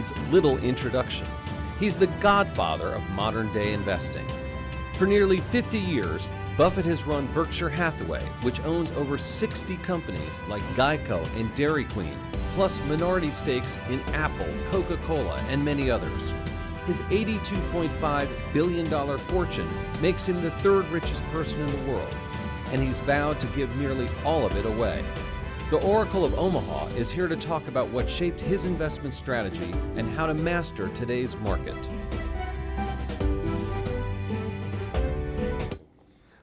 needs little introduction. He's the godfather of modern-day investing. For nearly 50 years, Buffett has run Berkshire Hathaway, which owns over 60 companies like Geico and Dairy Queen, plus minority stakes in Apple, Coca-Cola, and many others. His $82.5 billion fortune makes him the third richest person in the world, and he's vowed to give nearly all of it away. The Oracle of Omaha is here to talk about what shaped his investment strategy and how to master today's market.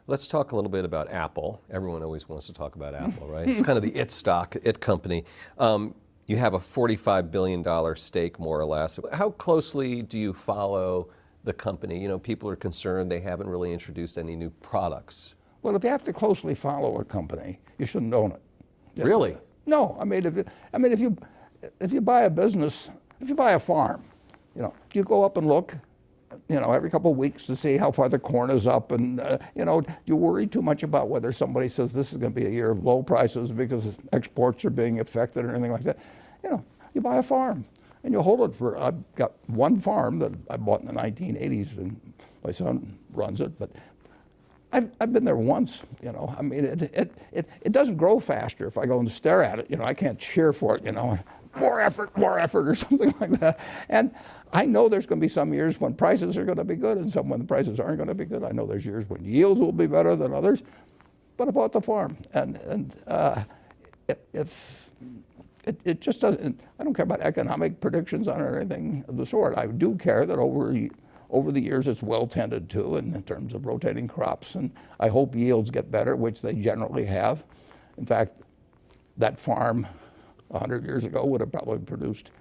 Let's talk a little bit about Apple. Everyone always wants to talk about Apple, right? It's kind of the it stock, it company. You have a $45 billion stake, more or less. How closely do you follow the company? You know, people are concerned they haven't really introduced any new products. Well, if you have to closely follow a company, you shouldn't own it. Really? No. I mean, if you buy a business, if you buy a farm, you know, you go up and look, you know, every couple of weeks to see how far the corn is up, and you know, you worry too much about whether somebody says this is going to be a year of low prices because exports are being affected or anything like that. You know, you buy a farm and you hold it for. I've got one farm that I bought in the 1980s, and my son runs it, but I've been there once, you know. I mean, it doesn't grow faster if I go and stare at it. You know, I can't cheer for it, you know. More effort, or something like that. And I know there's going to be some years when prices are going to be good and some when the prices aren't going to be good. I know there's years when yields will be better than others. But I bought the farm, and if it just doesn't. I don't care about economic predictions on it or anything of the sort. I do care that over the years it's well tended to, and in terms of rotating crops, and I hope yields get better, which they generally have. In fact, that farm 100 years ago would have probably produced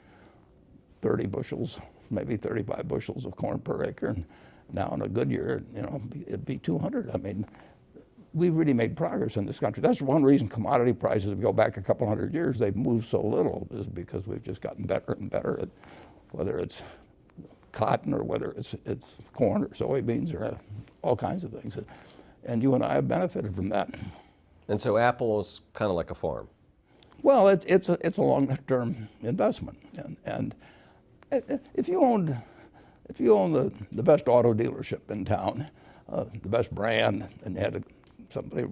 30 bushels, maybe 35 bushels of corn per acre, and now in a good year, you know, it'd be 200. I mean, we've really made progress in this country. That's one reason commodity prices, if you go back a couple hundred years, they've moved so little, is because we've just gotten better and better at whether it's cotton or whether it's corn or soybeans or all kinds of things. And you and I have benefited from that. And so Apple is kind of like a farm. Well, it's a long-term investment, and if you own the best auto dealership in town, the best brand, and you had somebody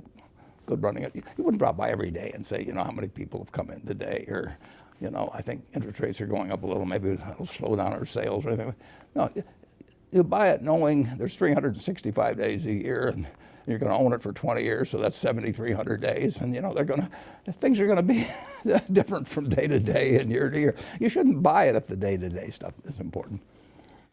good running it, you wouldn't drop by every day and say, you know, how many people have come in today, or, you know, I think interest rates are going up a little, maybe it'll slow down our sales or anything. No, you buy it knowing there's 365 days a year, and you're going to own it for 20 years, so that's 7,300 days, and you know things are going to be different from day to day and year to year. You shouldn't buy it if the day-to-day stuff is important.